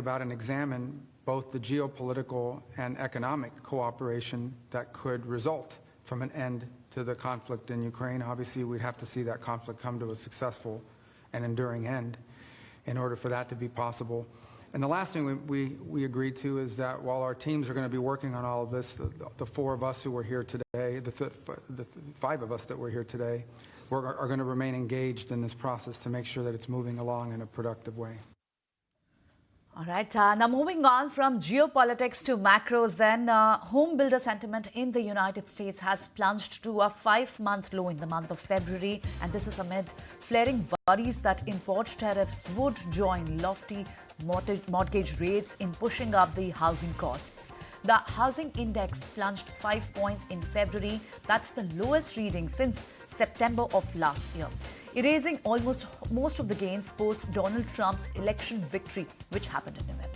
about and examine both the geopolitical and economic cooperation that could result from an end to the conflict in Ukraine. Obviously, we'd have to see that conflict come to a successful and enduring end in order for that to be possible. And the last thing we agreed to is that while our teams are going to be working on all of this, the four of us who were here today, the five of us that were here today, are going to remain engaged in this process to make sure that it's moving along in a productive way. All right, now moving on from geopolitics to macros then, home builder sentiment in the United States has plunged to a 5-month low in the month of February, and this is amid flaring worries that import tariffs would join lofty mortgage rates in pushing up the housing costs. The housing index plunged 5 points in February. That's the lowest reading since September of last year, erasing almost most of the gains post Donald Trump's election victory, which happened in November.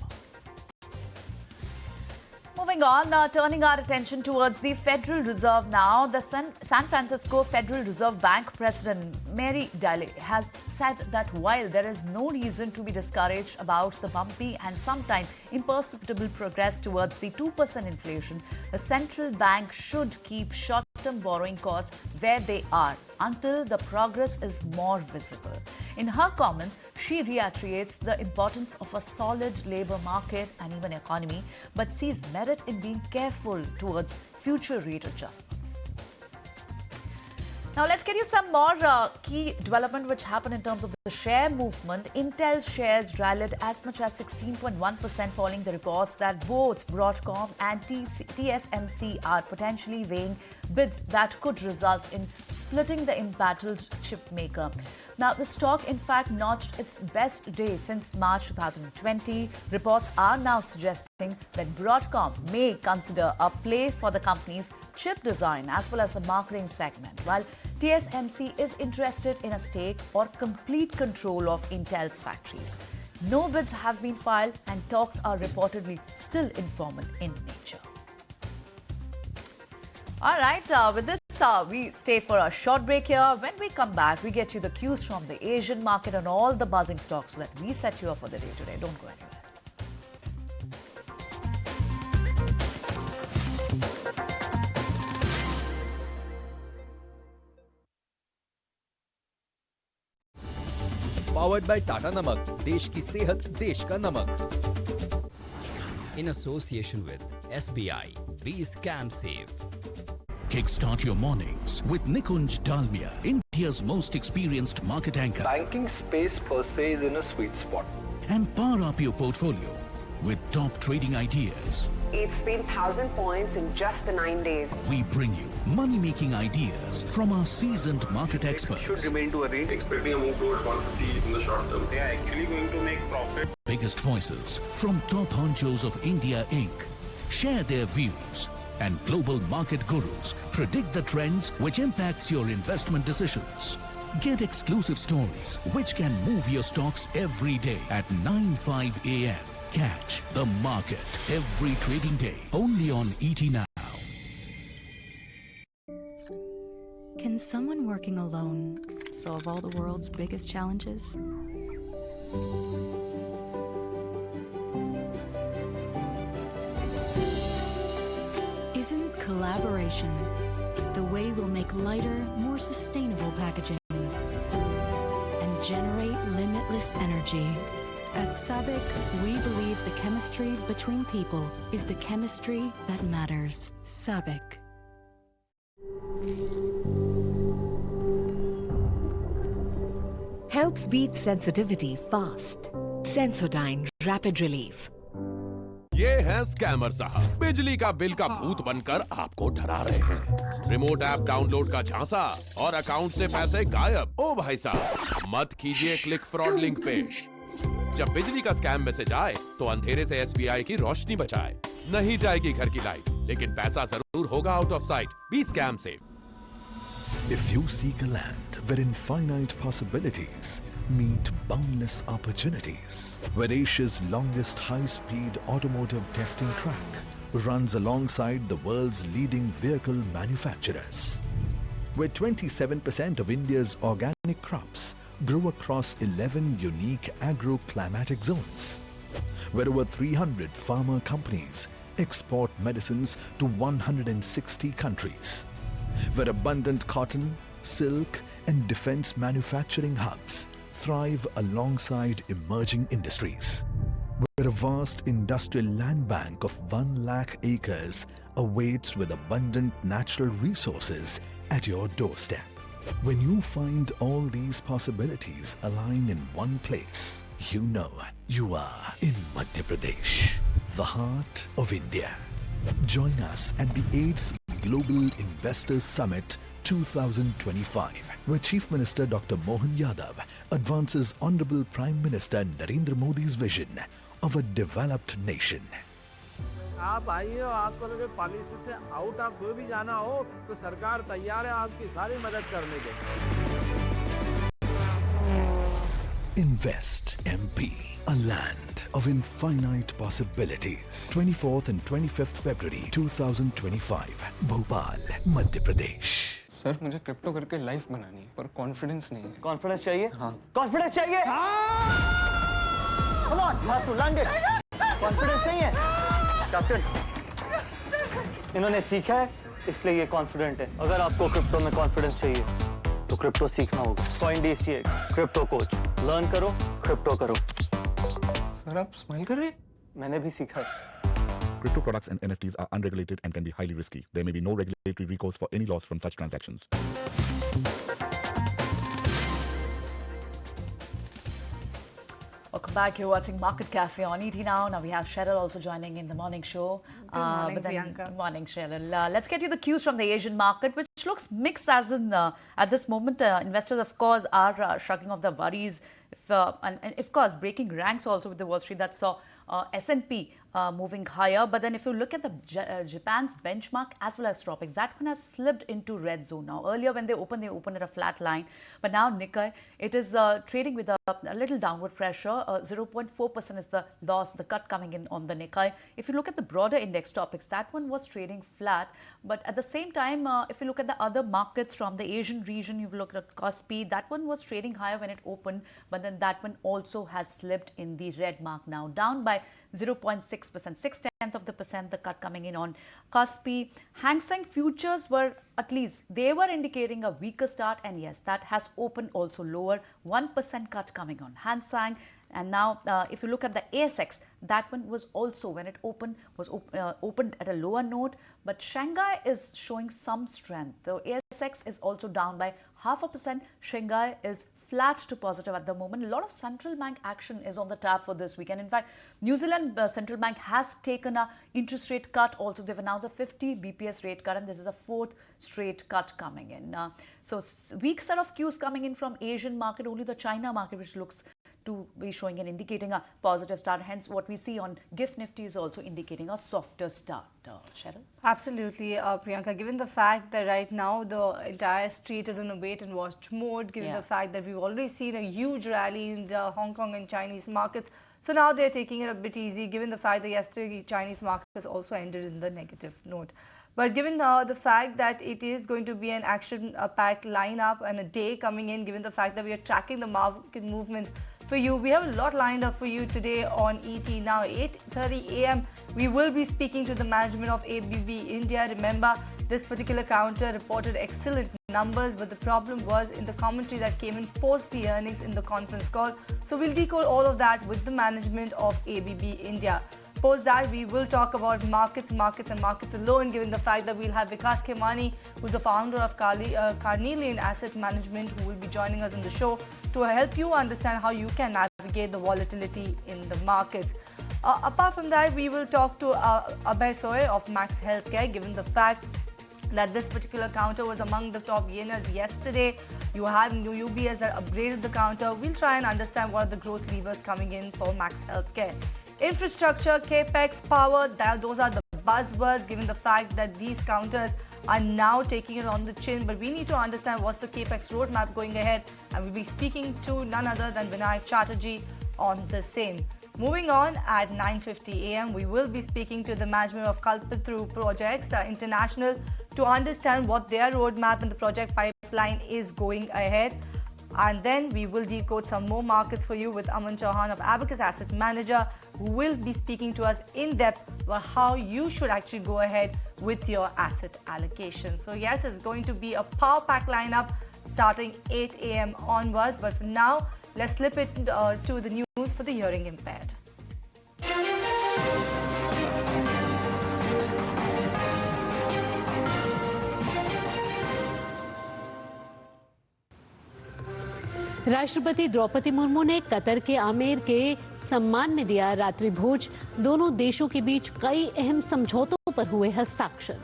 Moving on, turning our attention towards the Federal Reserve now. The San Francisco Federal Reserve Bank President Mary Daly has said that while there is no reason to be discouraged about the bumpy and sometimes imperceptible progress towards the 2% inflation, the central bank should keep short-term borrowing costs where they are until the progress is more visible. In her comments, she reiterates the importance of a solid labor market and even economy, but sees merit in being careful towards future rate adjustments. Now, let's get you some more key development which happened in terms of the share movement. Intel shares rallied as much as 16.1% following the reports that both Broadcom and TSMC are potentially weighing bids that could result in splitting the embattled chip maker. Now, the stock, in fact, notched its best day since March 2020. Reports are now suggesting that Broadcom may consider a play for the company's chip design as well as the marketing segment, while TSMC is interested in a stake or complete control of Intel's factories. No bids have been filed and talks are reportedly still informal in nature. All right, with this, we stay for a short break here. When we come back, we get you the cues from the Asian market and all the buzzing stocks so that we set you up for the day today. Don't go anywhere. Powered by Tata Namak, देश की सेहत देश का नमक. In association with SBI, be scam safe. Kickstart your mornings with Nikunj Dalmia, India's most experienced market anchor. Banking space per se is in a sweet spot. And power up your portfolio with top trading ideas. It's been 1,000 points in just the 9 days. We bring you money-making ideas from our seasoned market experts. Should remain to a range. Expecting a move towards 150 in the short term. They are actually going to make profit. Biggest voices from top honchos of India Inc. share their views, and global market gurus predict the trends which impacts your investment decisions. Get exclusive stories which can move your stocks every day at 9:05 a.m. Catch the market every trading day only on ET Now. Can someone working alone solve all the world's biggest challenges? Isn't collaboration the way we'll make lighter, more sustainable packaging and generate limitless energy? At SABIC, we believe the chemistry between people is the chemistry that matters. SABIC. Helps beat sensitivity fast. Sensodyne Rapid Relief. ये है scammer साहब, बिजली का bill का भूत बनकर आपको डरा रहे हैं। रिमोट ऐप डाउनलोड का झांसा और अकाउंट से पैसे गायब। ओ भाई साहब, मत कीजिए क्लिक फ्रॉड लिंक पे। जब बिजली का स्कैम मैसेज आए तो अंधेरे से SBI की रोशनी बचाए। नहीं जाएगी घर की लाइट, लेकिन पैसा जरूर होगा out of sight. Be scam safe. If you seek a land where infinite possibilities meet boundless opportunities, where Asia's longest high-speed automotive testing track runs alongside the world's leading vehicle manufacturers, where 27% of India's organic crops grow across 11 unique agro-climatic zones, where over 300 pharma companies export medicines to 160 countries, where abundant cotton, silk, and defense manufacturing hubs thrive alongside emerging industries, where a vast industrial land bank of 1 lakh acres awaits with abundant natural resources at your doorstep. When you find all these possibilities align in one place, you know you are in Madhya Pradesh, the heart of India. Join us at the 8th Global Investors Summit 2025, where Chief Minister Dr. Mohan Yadav advances Honorable Prime Minister Narendra Modi's vision of a developed nation. आप आइए और आपको लगे policy से out आप कोई भी जाना हो तो सरकार तैयार है आपकी सारी मदद करने के लिए। Invest MP, a land of infinite possibilities. 24th and 25th February 2025, Bhopal, Madhya Pradesh. Sir मुझे क्रिप्टो करके लाइफ बनानी है पर कॉन्फिडेंस नहीं है। कॉन्फिडेंस चाहिए? हाँ। कॉन्फिडेंस चाहिए? Come on, you have to land it. Confidence नहीं है? कैप्टन, इन्होंने सीखा है इसलिए ये कॉन्फिडेंट है। अगर आपको क्रिप्टो में कॉन्फिडेंस चाहिए तो क्रिप्टो सीखना होगा। CoinDCX, क्रिप्टो कोच, लर्न करो, क्रिप्टो करो। सर आप स्माइल कर रहे हैं? मैंने भी सीखा है। Crypto products and NFTs are unregulated and can be highly risky. There may be no regulatory recourse for any loss from such transactions. Welcome back. You're watching Market Cafe on ET Now. Now we have Cheryl also joining in the morning show. Good morning, Priyanka. Morning, Cheryl. Let's get you the cues from the Asian market, which looks mixed as in at this moment. Investors, of course, are shrugging off their worries. And of course, breaking ranks also with the Wall Street that saw S&P moving higher. But then if you look at the Japan's benchmark as well as Tropics, that one has slipped into red zone now. Earlier when they opened at a flat line. But now Nikkei, it is trading with a little downward pressure. 0.4% is the loss, the cut coming in on the Nikkei. If you look at the broader index Tropics, that one was trading flat. But at the same time, if you look at the other markets from the Asian region, you've looked at Kospi, that one was trading higher when it opened. But then that one also has slipped in the red mark now, down by 0.6%, 0.6%, the cut coming in on Kospi. Hang Seng futures were, at least, they were indicating a weaker start, and yes, that has opened also lower, 1% cut coming on Hang Seng. And now, if you look at the ASX, that one was also, when it opened, was opened at a lower note. But Shanghai is showing some strength. The ASX is also down by 0.5%. Shanghai is flat to positive at the moment. A lot of central bank action is on the tap for this weekend. In fact, New Zealand central bank has taken a interest rate cut. Also, they've announced a 50 BPS rate cut, and this is a 4th straight cut coming in. So, weak set of cues coming in from Asian market. Only the China market, which looks to be showing and indicating a positive start. Hence, what we see on GIFT Nifty is also indicating a softer start. Cheryl? Absolutely, Priyanka. Given the fact that right now the entire street is in a wait and watch mode, given the fact that we've already seen a huge rally in the Hong Kong and Chinese markets, so now they're taking it a bit easy, given the fact that yesterday Chinese markets also ended in the negative note. But given the fact that it is going to be an action-packed lineup and a day coming in, given the fact that we are tracking the market movements for you, we have a lot lined up for you today on ET Now. 8:30 a.m. we will be speaking to the management of ABB India. Remember, this particular counter reported excellent numbers, but the problem was in the commentary that came in post the earnings in the conference call. So we'll decode all of that with the management of ABB India. Post that, we will talk about markets alone, given the fact that we'll have Vikas Khemani, who's the founder of Carnelian Asset Management, who will be joining us in the show to help you understand how you can navigate the volatility in the markets. Apart from that, we will talk to Abhay Soy of Max Healthcare, given the fact that this particular counter was among the top gainers yesterday. You had new UBS that upgraded the counter. We'll try and understand what are the growth levers coming in for Max Healthcare. Infrastructure, capex, power, those are the buzzwords, given the fact that these counters are now taking it on the chin. But we need to understand what's the capex roadmap going ahead, and we'll be speaking to none other than Vinayak Chatterjee on the same. Moving on, at 9:50 a.m., we will be speaking to the management of Kalpataru Projects International to understand what their roadmap and the project pipeline is going ahead. And then we will decode some more markets for you with Aman Chauhan of Abacus Asset Manager, who will be speaking to us in depth about how you should actually go ahead with your asset allocation. So yes, it's going to be a power pack lineup starting 8 a.m. onwards. But for now, let's slip it to the news for the hearing impaired. राष्ट्रपति द्रौपदी मुर्मू ने Qatar के आमेर के सम्मान में दिया रात्रि भोज। दोनों देशों के बीच कई अहम समझौतों पर हुए हस्ताक्षर।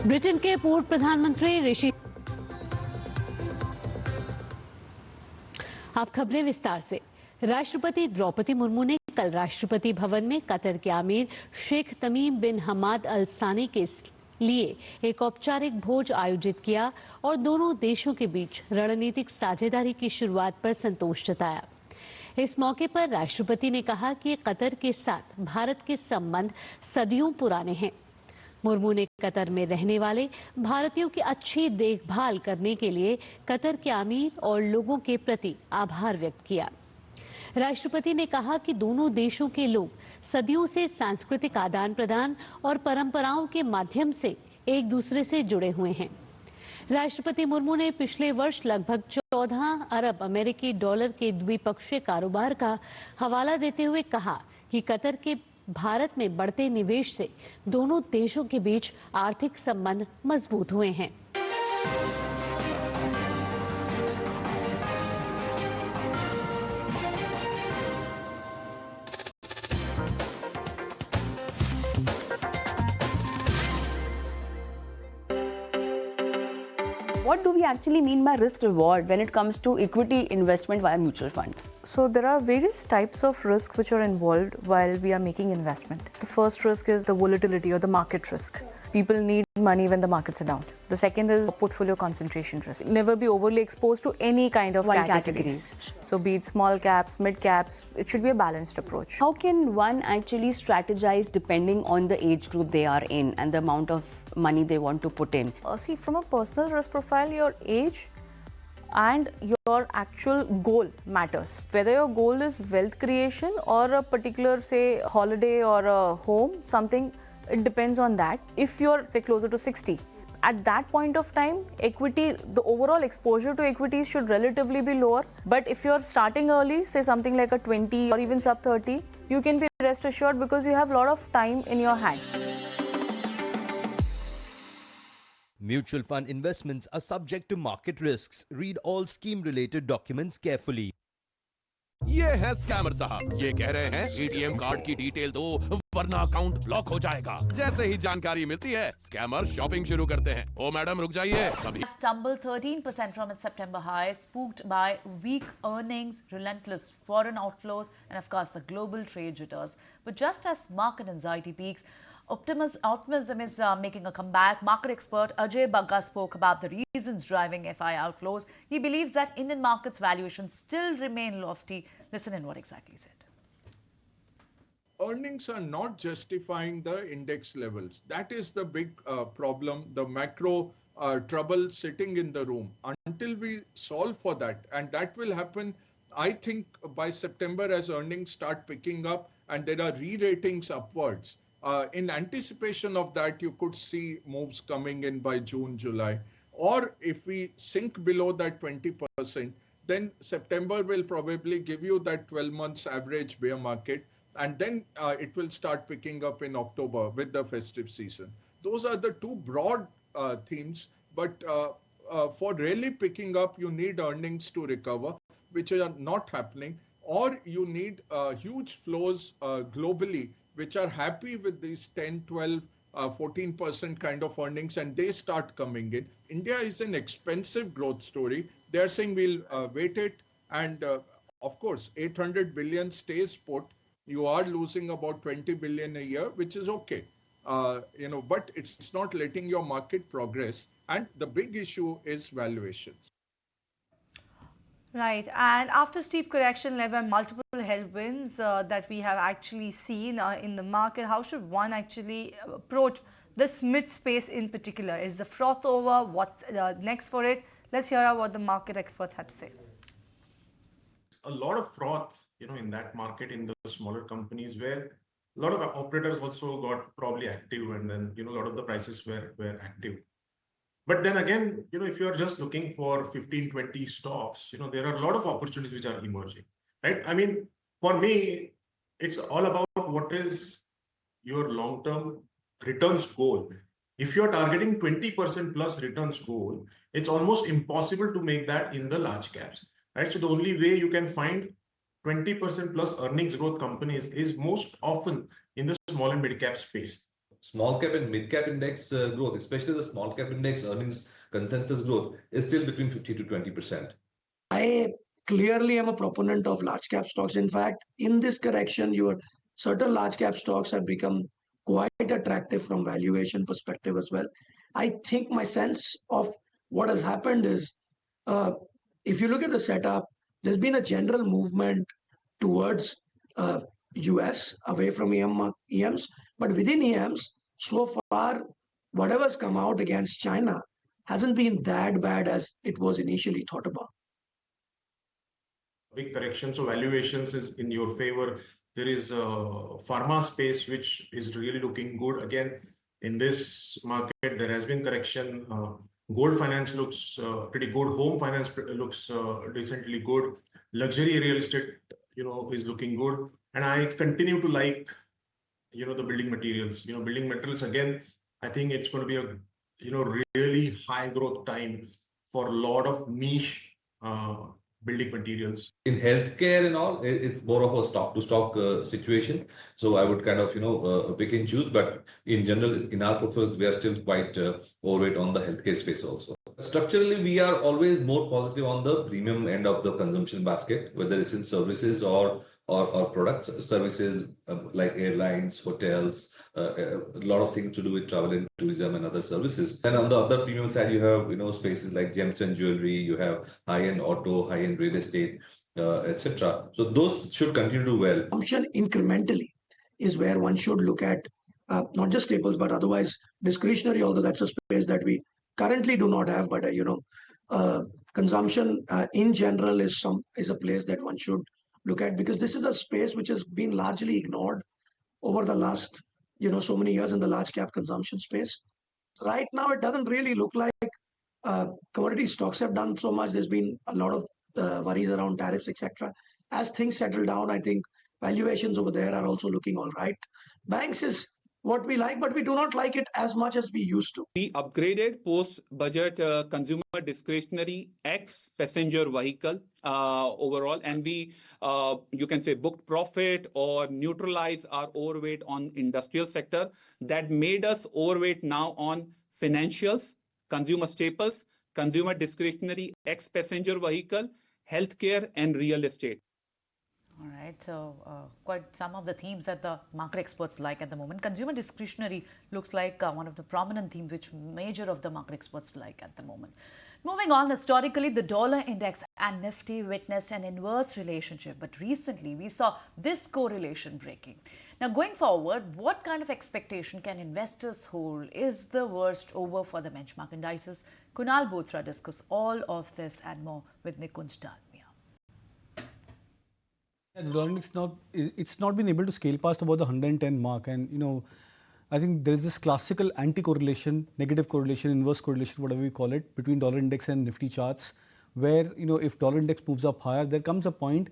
ब्रिटेन के पूर्व प्रधानमंत्री ऋषि। अब खबरें विस्तार से। राष्ट्रपति द्रौपदी मुर्मू ने कल राष्ट्रपति भवन में कतर के आमीर शेख तमीम बिन हमाद अल सानी के लिए एक औपचारिक भोज आयोजित किया और दोनों देशों के बीच रणनीतिक साझेदारी की शुरुआत पर संतोष जताया। इस मौके पर राष्ट्रपति ने कहा कि कतर के साथ भारत के संबंध सदियों पुराने हैं। मुर्मू ने कतर में रहने वाले भारतीयों की अच्छी देखभाल करने के लिए कतर के आमीर और लोगों के प्रति आभार व्यक्त किया। राष्ट्रपति ने कहा कि दोनों देशों के लोग सदियों से सांस्कृतिक आदान प्रदान और परंपराओं के माध्यम से एक दूसरे से जुड़े हुए हैं। राष्ट्रपति मुर्मू ने पिछले वर्ष लगभग 14 अरब अमेरिकी डॉलर के द्विपक्षीय कारोबार का हवाला देते हुए कहा कि कतर के भारत में बढ़ते निवेश से दोनों देशों के बीच आर्थिक संबंध मजबूत हुए हैं। What do we actually mean by risk reward when it comes to equity investment via mutual funds? So there are various types of risk which are involved while we are making investment. The first risk is the volatility or the market risk. People need money when the markets are down. The second is portfolio concentration risk. Never be overly exposed to any kind of categories. So be it small caps, mid caps, it should be a balanced approach. How can one actually strategize depending on the age group they are in and the amount of money they want to put in? See, from a personal risk profile, your age and your actual goal matters. Whether your goal is wealth creation or a particular, say, holiday or a home, something, it depends on that. If you're, say, closer to 60, at that point of time, equity, the overall exposure to equities should relatively be lower. But if you're starting early, say something like a 20 or even sub 30, you can be rest assured because you have a lot of time in your hand. Mutual fund investments are subject to market risks. Read all scheme-related documents carefully. ये है scammer साहब। ये कह रहे हैं ATM card की detail दो वरना अकाउंट ब्लॉक हो जाएगा। जैसे ही जानकारी मिलती है स्कैमर शॉपिंग शुरू करते हैं। ओ मैडम रुक जाइए। Stumbled 13% from its September high, spooked by weak earnings, relentless foreign outflows, and of course the global trade jitters. But just as market anxiety peaks, optimism is making a comeback. Market expert Ajay Bagga spoke about the reasons driving FII outflows. He believes that Indian markets valuations still remain lofty. Listen in what exactly he said. Earnings are not justifying the index levels. That is the big problem, the macro trouble sitting in the room. Until we solve for that, and that will happen, I think, by September as earnings start picking up and there are re-ratings upwards. In anticipation of that, you could see moves coming in by June, July. Or if we sink below that 20%, then September will probably give you that 12 months average bear market. And then it will start picking up in October with the festive season. Those are the two broad themes. But for really picking up, you need earnings to recover, which are not happening. Or you need huge flows globally, which are happy with these 10, 12, 14% kind of earnings, and they start coming in. India is an expensive growth story. They're saying we'll wait it. And of course, 800 billion stays put. You are losing about 20 billion a year, which is okay. But it's not letting your market progress. And the big issue is valuations. Right, and after steep correction led by multiple headwinds that we have actually seen in the market, how should one actually approach this mid space in particular? Is the froth over? What's next for it? Let's hear out what the market experts had to say. A lot of froth, in that market in the smaller companies where a lot of operators also got probably active, and then, a lot of the prices were active. But then again, if you're just looking for 15, 20 stocks, there are a lot of opportunities which are emerging, right? I mean, for me, it's all about what is your long-term returns goal. If you're targeting 20% plus returns goal, it's almost impossible to make that in the large caps, right? So the only way you can find 20% plus earnings growth companies is most often in the small and mid cap space. Small cap and mid cap index growth, especially the small cap index earnings consensus growth, is still between 50 to 20%. I clearly am a proponent of large cap stocks. In fact, in this correction, your certain large cap stocks have become quite attractive from valuation perspective as well. I think my sense of what has happened is, if you look at the setup, there's been a general movement towards US away from EMs, but within EMs, so far, whatever's come out against China hasn't been that bad as it was initially thought about. Big correction, so valuations is in your favor. There is a pharma space which is really looking good. Again, in this market, there has been correction. Gold finance looks pretty good. Home finance looks decently good. Luxury real estate, is looking good. And I continue to like, the building materials. Building materials, again, I think it's going to be a, really high growth time for a lot of niche building materials. In healthcare and all, it's more of a stock to stock situation. So I would kind of, pick and choose. But in general, in our portfolio, we are still quite overweight on the healthcare space also. Structurally, we are always more positive on the premium end of the consumption basket, whether it's in services or products. Services like airlines, hotels, a lot of things to do with travel and tourism and other services. And on the other premium side, you have spaces like gems and jewelry. You have high-end auto, high-end real estate, etc. So those should continue to do well. Consumption incrementally is where one should look at not just staples but otherwise discretionary. Although that's a space that we currently do not have, but consumption in general is a place that one should look at, because this is a space which has been largely ignored over the last so many years in the large cap consumption space. Right now, it doesn't really look like commodity stocks have done so much. There's been a lot of worries around tariffs, etc. As things settle down, I think valuations over there are also looking all right. Banks is what we like, but we do not like it as much as we used to. We upgraded post-budget consumer discretionary X passenger vehicle overall, and we, you can say, booked profit or neutralize our overweight on industrial sector. That made us overweight now on financials, consumer staples, consumer discretionary X passenger vehicle, healthcare, and real estate. All right, so quite some of the themes that the market experts like at the moment. Consumer discretionary looks like one of the prominent themes which major of the market experts like at the moment. Moving on, historically, the dollar index and Nifty witnessed an inverse relationship, but recently we saw this correlation breaking. Now, going forward, what kind of expectation can investors hold? Is the worst over for the benchmark indices? Kunal Bothra discuss all of this and more with Nikunj Dalmia. The dollar index it's not been able to scale past about the 110 mark, and I think there is this classical anti-correlation, negative correlation, inverse correlation, whatever we call it, between dollar index and Nifty charts, where if dollar index moves up higher, there comes a point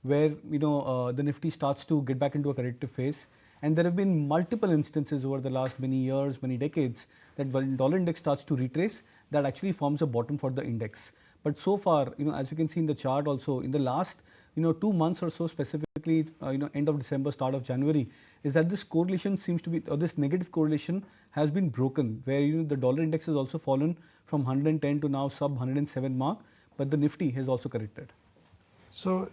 where the Nifty starts to get back into a corrective phase. And there have been multiple instances over the last many years, many decades, that when dollar index starts to retrace, that actually forms a bottom for the index. But so far, as you can see in the chart also, in the last 2 months or so, specifically end of December, start of January, is that this correlation seems to be, or this negative correlation has been broken, where the dollar index has also fallen from 110 to now sub 107 mark, but the Nifty has also corrected. So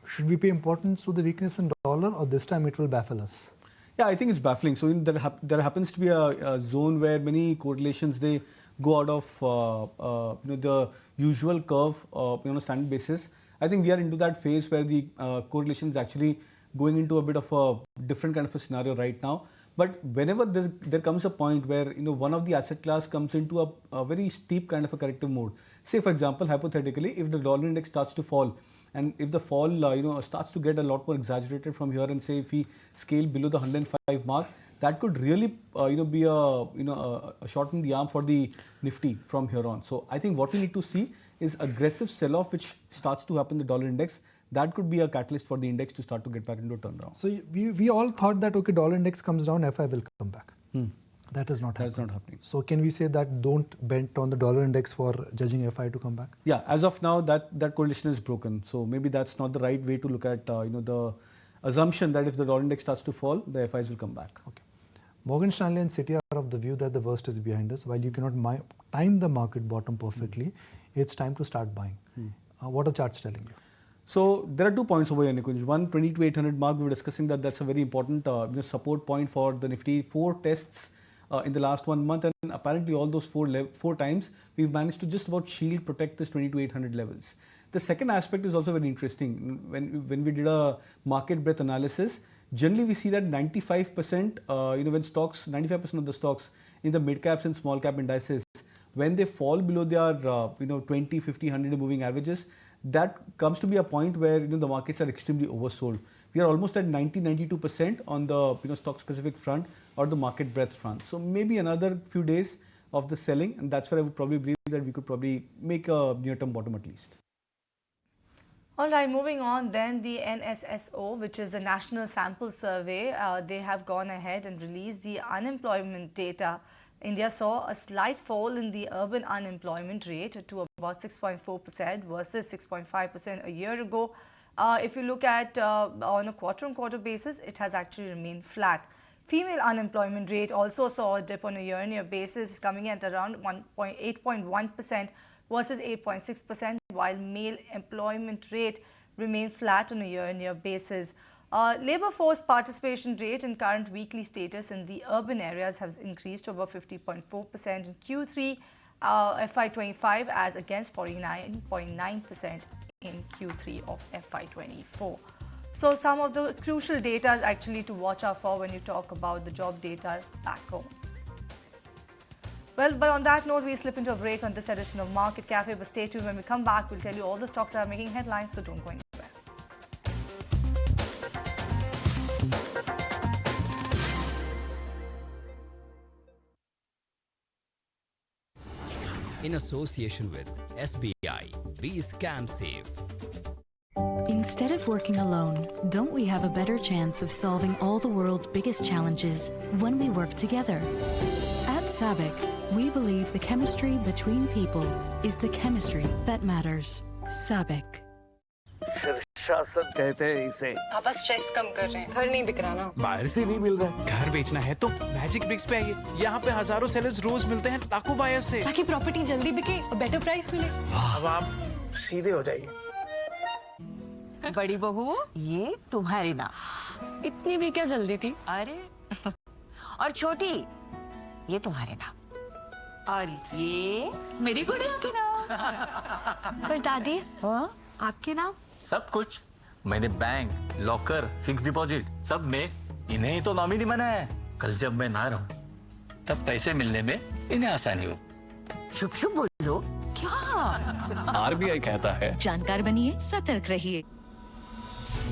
should we pay importance to the weakness in dollar, or this time it will baffle us? Yeah, I think it's baffling. So there happens to be a zone where many correlations, they go out of the usual curve standard basis. I think we are into that phase where the correlation is actually going into a bit of a different kind of a scenario right now. But whenever there comes a point where one of the asset class comes into a very steep kind of a corrective mode, say for example hypothetically, if the dollar index starts to fall, and if the fall starts to get a lot more exaggerated from here, and say if we scale below the 105 mark, that could really be a shot in the arm for the Nifty from here on. So I think what we need to see is aggressive sell-off which starts to happen in the dollar index. That could be a catalyst for the index to start to get back into a turnaround. So we all thought that okay, dollar index comes down, FI will come back. That is not happening. That's not happening. So can we say that don't bet on the dollar index for judging FI to come back? Yeah, as of now that correlation is broken. So maybe that's not the right way to look at the assumption that if the dollar index starts to fall, the FIs will come back. Okay. Morgan Stanley and Citi are of the view that the worst is behind us. While you cannot time the market bottom perfectly, it's time to start buying. What are charts telling you? So there are 2 points over here, Nikunj. One, 22,800 mark. We were discussing that's a very important support point for the Nifty. 4 tests in the last 1 month, and apparently all those 4 times we've managed to just about protect this 22,800 levels. The second aspect is also very interesting. When we did a market breadth analysis, generally we see that 95%, when stocks, 95% of the stocks in the mid caps and small cap indices, when they fall below their 20, 50, 100 moving averages, that comes to be a point where the markets are extremely oversold. We are almost at 90-92% on the stock specific front or the market breadth front. So maybe another few days of the selling, and that's where I would probably believe that we could probably make a near-term bottom at least. All right, moving on then, the NSSO, which is the National Sample Survey, they have gone ahead and released the unemployment data. India saw a slight fall in the urban unemployment rate to about 6.4% versus 6.5% a year ago. If you look at on a quarter-on-quarter basis, it has actually remained flat. Female unemployment rate also saw a dip on a year-on-year basis, coming at around 8.1% versus 8.6%, while male employment rate remained flat on a year-on-year basis. Labour force participation rate and current weekly status in the urban areas has increased to about 50.4% in Q3 FY25 as against 49.9% in Q3 of FY24. So some of the crucial data is actually to watch out for when you talk about the job data back home. Well, but on that note, we slip into a break on this edition of Market Cafe. But stay tuned. When we come back, we'll tell you all the stocks that are making headlines, so don't go anywhere. In association with SBI, be scam safe. Instead of working alone, don't we have a better chance of solving all the world's biggest challenges when we work together? At SABIC, we believe the chemistry between people is the chemistry that matters. SABIC. शासन कहते हैं इसे। पापा stress कम कर रहे हैं। घर नहीं बिक रहा ना। बाहर से नहीं मिल रहा। घर बेचना है तो मैजिक ब्रिक्स पे आइए। यहाँ पे हजारों सेलर्स रोज मिलते हैं लाखों बायर्स से। ताकि प्रॉपर्टी जल्दी बिके और बेटर प्राइस मिले। अब आप सीधे हो जाइए। बड़ी बहू, ये तुम्हारी ना। इतनी भी क्या जल्दी थी? अरे और छोटी, ये तुम्हारे ना। और ये मेरी गुड़िया के नाम। पर दादी, हाँ? आपके नाम? सब कुछ मैंने बैंक, लॉकर, फिक्स डिपॉजिट सब में इन्हें ही तो नॉमिनी बनाया है। कल जब मैं ना रहूं, तब पैसे मिलने में इन्हें आसानी हो। शुभ शुभ बोलो। क्या? आरबीआई कहता है। जानकार बनिए, सतर्क रहिए।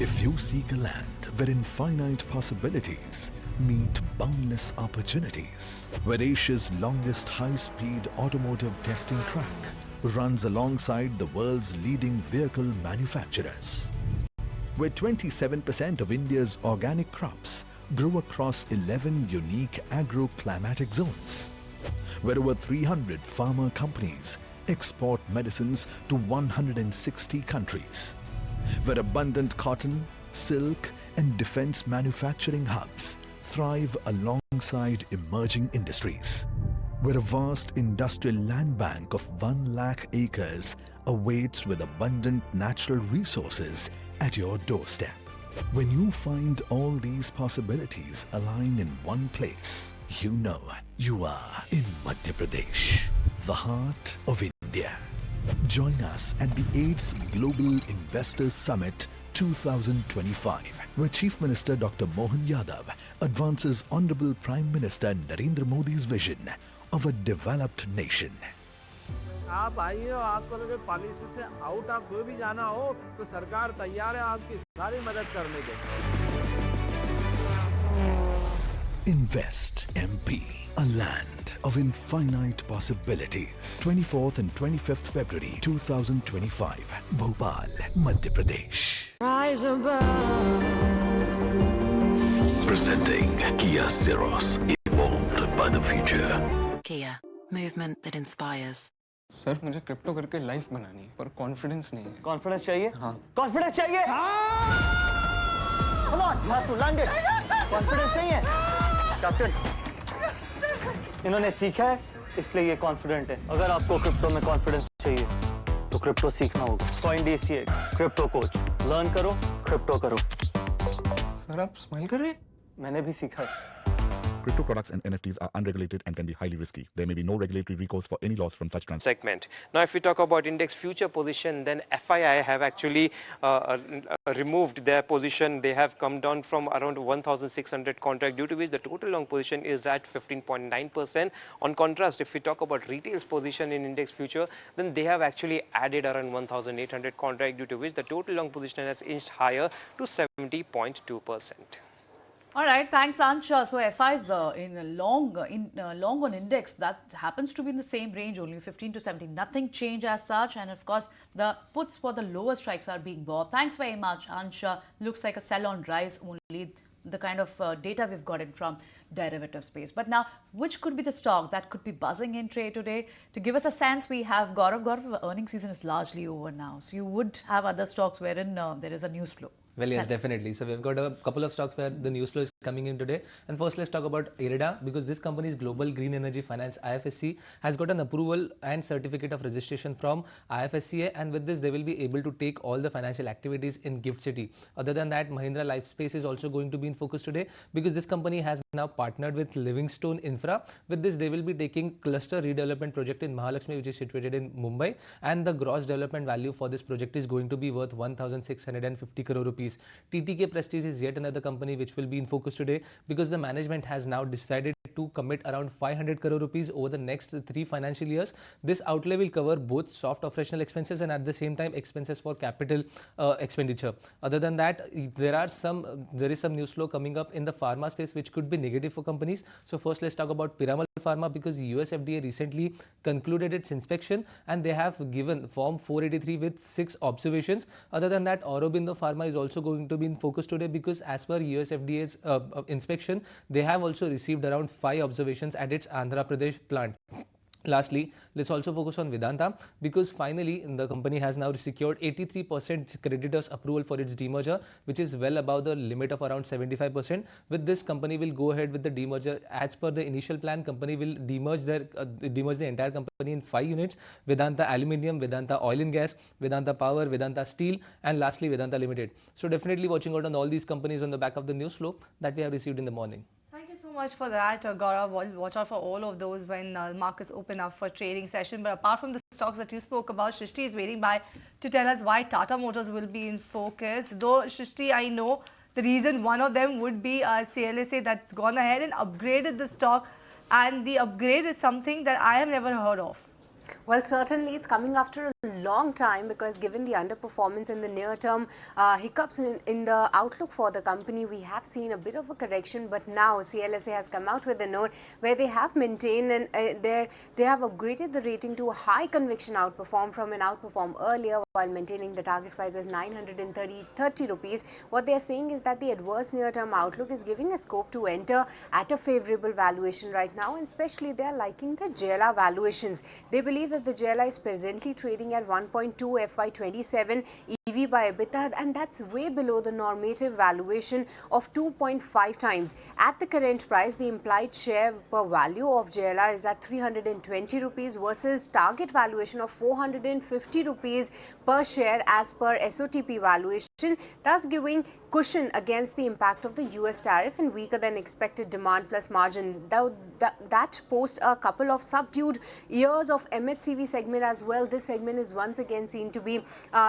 If you seek a land where infinite possibilities meet boundless opportunities, where Asia's longest high-speed automotive testing track runs alongside the world's leading vehicle manufacturers, where 27% of India's organic crops grow across 11 unique agro-climatic zones, where over 300 farmer companies export medicines to 160 countries, where abundant cotton, silk and defense manufacturing hubs thrive alongside emerging industries, where a vast industrial land bank of 1 lakh acres awaits with abundant natural resources at your doorstep. When you find all these possibilities align in one place, you know you are in Madhya Pradesh, the heart of India. Join us at the 8th Global Investors Summit 2025, where Chief Minister Dr. Mohan Yadav advances Honorable Prime Minister Narendra Modi's vision of a developed nation. आप आइए और आपको लगे policy से out आप कोई भी जाना हो तो सरकार तैयार है आपकी सारी मदद करने के लिए. Invest MP, a land of infinite possibilities. 24th and 25th February 2025, Bhopal, Madhya Pradesh. Rise above. Presenting Kia Ceros, evolved by the future. Kia, movement that inspires. Sir मुझे क्रिप्टो करके लाइफ बनानी है पर कॉन्फिडेंस नहीं है. Confidence चाहिए? हाँ. Confidence चाहिए? Come on, you have to land it. Confidence नहीं है? कैप्टन, इन्होंने सीखा है इसलिए ये कॉन्फिडेंट है. अगर आपको क्रिप्टो में कॉन्फिडेंस चाहिए तो क्रिप्टो सीखना होगा. CoinDCX, crypto coach. लर्न करो, क्रिप्टो करो. सर आप स्माइल कर रहे हैं? मैंने भी सीखा है. Crypto products and NFTs are unregulated and can be highly risky. There may be no regulatory recourse for any loss from such transactions. Segment. Now, if we talk about index future position, then FII have actually removed their position. They have come down from around 1,600 contract, due to which the total long position is at 15.9%. On contrast, if we talk about retail's position in index future, then they have actually added around 1,800 contract, due to which the total long position has inched higher to 70.2%. All right, thanks, Ansha. So FIs in long on index, that happens to be in the same range, only 15 to 17. Nothing changed as such, and of course the puts for the lower strikes are being bought. Thanks very much, Ansha. Looks like a sell on rise only. The kind of data we've gotten from derivative space. But now, which could be the stock that could be buzzing in trade today? To give us a sense, we have Gaurav. Gaurav, earnings season is largely over now, so you would have other stocks wherein there is a news flow. Well, yes, definitely. So we've got a couple of stocks where the news flow is coming in today. And first, let's talk about IREDA, because this company's Global Green Energy Finance IFSC has got an approval and certificate of registration from IFSCA, and with this they will be able to take all the financial activities in Gift City. Other than that, Mahindra Lifespace is also going to be in focus today, because this company has now partnered with Livingstone Infra. With this, they will be taking cluster redevelopment project in Mahalakshmi, which is situated in Mumbai, and the gross development value for this project is going to be worth 1,650 crore rupees. TTK Prestige is yet another company which will be in focus today, because the management has now decided to commit around 500 crore rupees over the next 3 financial years. This outlay will cover both soft operational expenses and at the same time expenses for capital expenditure. Other than that, there is some news flow coming up in the pharma space which could be negative for companies. So first, let's talk about Piramal Pharma, because US FDA recently concluded its inspection and they have given Form 483 with 6 observations. Other than that, Aurobindo Pharma is also going to be in focus today, because as per US FDA's inspection, they have also received around 5 observations at its Andhra Pradesh plant. Lastly, let's also focus on Vedanta, because finally the company has now secured 83% creditors approval for its demerger, which is well above the limit of around 75%. With this, company will go ahead with the demerger. As per the initial plan, company will demerge the entire company in 5 units: Vedanta Aluminium, Vedanta Oil and Gas, Vedanta Power, Vedanta Steel, and lastly Vedanta Limited. So definitely watching out on all these companies on the back of the news flow that we have received in the morning. Thank you so much for that, Gaurav. Watch out for all of those when markets open up for trading session. But apart from the stocks that you spoke about, Shrishti is waiting by to tell us why Tata Motors will be in focus. Though, Shrishti, I know the reason one of them would be CLSA that's gone ahead and upgraded the stock, and the upgrade is something that I have never heard of. Well, certainly it's coming after a long time, because given the underperformance in the near term hiccups in the outlook for the company, we have seen a bit of a correction. But now CLSA has come out with a note where they have maintained and they have upgraded the rating to a high conviction outperform from an outperform earlier, while maintaining the target price as 930 rupees. What they are saying is that the adverse near term outlook is giving a scope to enter at a favorable valuation right now, and especially they are liking the JLR valuations. They believe that the JLR is presently trading at 1.2 FY27 EV by EBITDA, and that's way below the normative valuation of 2.5 times. At the current price, the implied share per value of JLR is at 320 rupees versus target valuation of 450 rupees per share as per SOTP valuation, thus giving cushion against the impact of the US tariff and weaker than expected demand plus margin. That post a couple of subdued years of MHCV segment as well. This segment is once again seen to be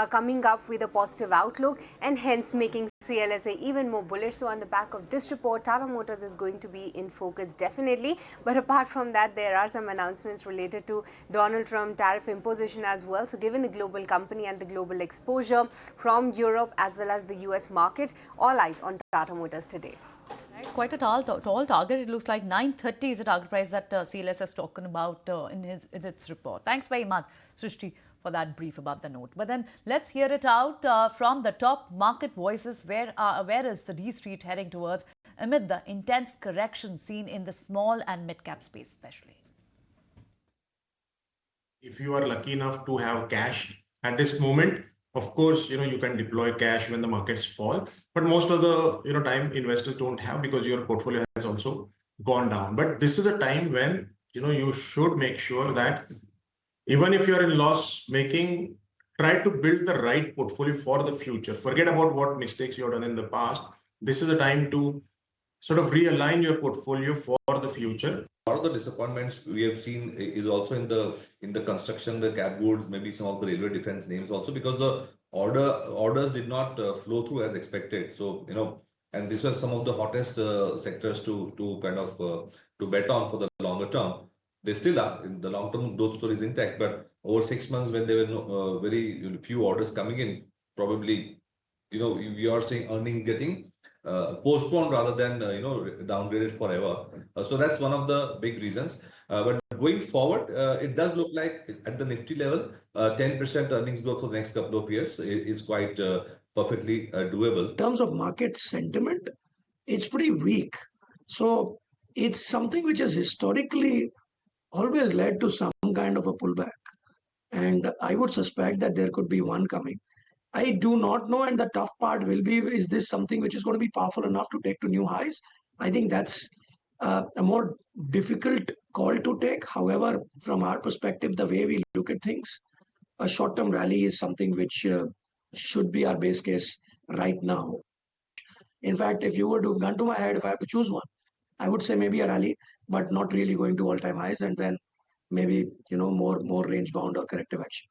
coming up with a positive outlook and hence making CLSA even more bullish. So on the back of this report, Tata Motors is going to be in focus definitely. But apart from that, there are some announcements related to Donald Trump tariff imposition as well. So given the global company and the global exposure from Europe as well as the US market, all eyes on Tata Motors today. Right, quite a tall target. It looks like 930 is the target price that CLS has spoken about in its report. Thanks very much, Srishti, for that brief about the note. But then let's hear it out from the top market voices. Where is the D Street heading towards amid the intense correction seen in the small and mid-cap space especially? If you are lucky enough to have cash at this moment, of course, you can deploy cash when the markets fall, but most of the time investors don't have because your portfolio has also gone down. But this is a time when you should make sure that even if you're in loss making, try to build the right portfolio for the future. Forget about what mistakes you have done in the past. This is a time to sort of realign your portfolio for the future. Part of the disappointments we have seen is also in the construction, the cap goods, maybe some of the railway defense names also, because the orders did not flow through as expected. So and this was some of the hottest sectors to kind of to bet on for the longer term. They still are. In the long term growth story is intact, but over 6 months when there were very few orders coming in, probably we are seeing earnings getting postponed rather than downgraded forever. So that's one of the big reasons. But going forward, it does look like at the Nifty level, 10% earnings growth for the next couple of years is quite perfectly doable. In terms of market sentiment, it's pretty weak. So it's something which has historically always led to some kind of a pullback. And I would suspect that there could be one coming. I do not know, and the tough part will be, is this something which is going to be powerful enough to take to new highs? I think that's a more difficult call to take. However, from our perspective, the way we look at things, a short-term rally is something which should be our base case right now. In fact, if you were to gun to my head, if I had to choose one, I would say maybe a rally, but not really going to all-time highs, and then maybe more range-bound or corrective action.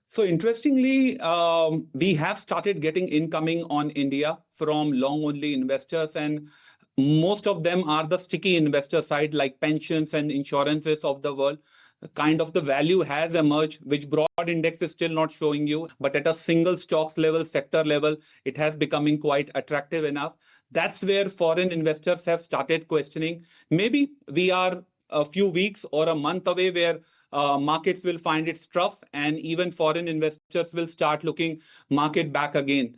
So interestingly, we have started getting incoming on India from long-only investors, and most of them are the sticky investor side, like pensions and insurances of the world. Kind of the value has emerged, which broad index is still not showing you, but at a single stocks level, sector level, it has becoming quite attractive enough. That's where foreign investors have started questioning. Maybe we are a few weeks or a month away where markets will find its trough and even foreign investors will start looking market back again.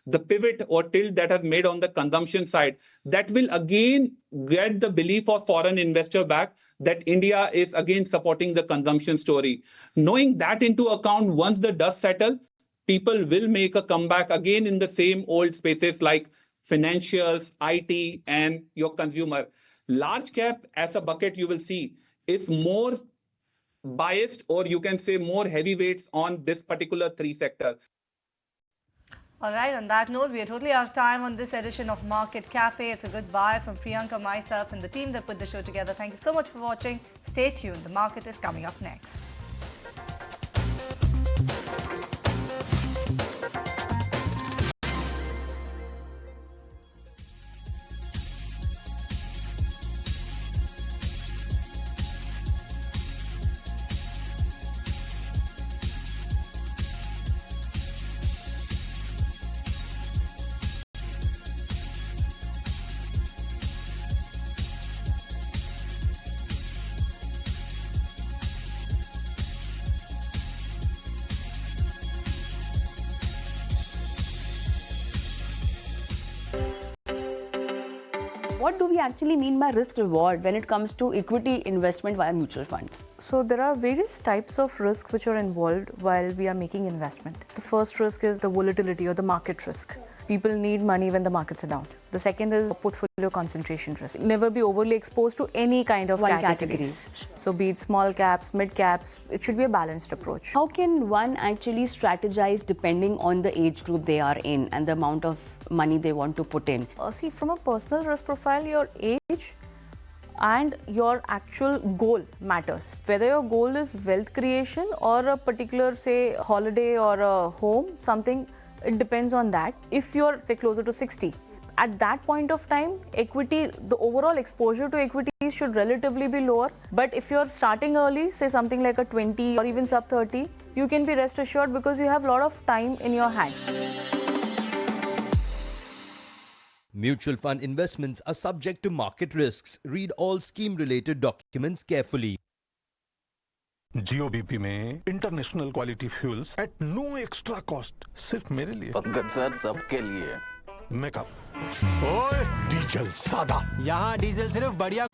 The pivot or tilt that has made on the consumption side, that will again get the belief of foreign investor back that India is again supporting the consumption story. Knowing that into account, once the dust settles, people will make a comeback again in the same old spaces like financials, IT, and your consumer. Large cap as a bucket, you will see, is more biased, or you can say more heavyweights on this particular three sector. All right, on that note, we are totally out of time on this edition of Market Cafe. It's a goodbye from Priyanka, myself, and the team that put the show together. Thank you so much for watching. Stay tuned. The market is coming up next. What do we actually mean by risk reward when it comes to equity investment via mutual funds? So there are various types of risk which are involved while we are making investment. The first risk is the volatility or the market risk. People need money when the markets are down. The second is portfolio particular concentration risk. Never be overly exposed to any kind of One categories. So be it small caps, mid caps, it should be a balanced approach. How can one actually strategize depending on the age group they are in and the amount of money they want to put in? See, from a personal risk profile, your age and your actual goal matters. Whether your goal is wealth creation or a particular, say, holiday or a home, something, it depends on that. If you're, say, closer to 60, at that point of time, equity, the overall exposure to equities should relatively be lower. But if you're starting early, say something like a 20 or even sub 30, you can be rest assured because you have a lot of time in your hand. Mutual fund investments are subject to market risks. Read all scheme-related documents carefully. GOBP में international quality fuels at no extra cost सिर्फ मेरे लिए। Pankaj sir सबके लिए। Makeup ओए diesel सादा। यहाँ diesel सिर्फ बढ़िया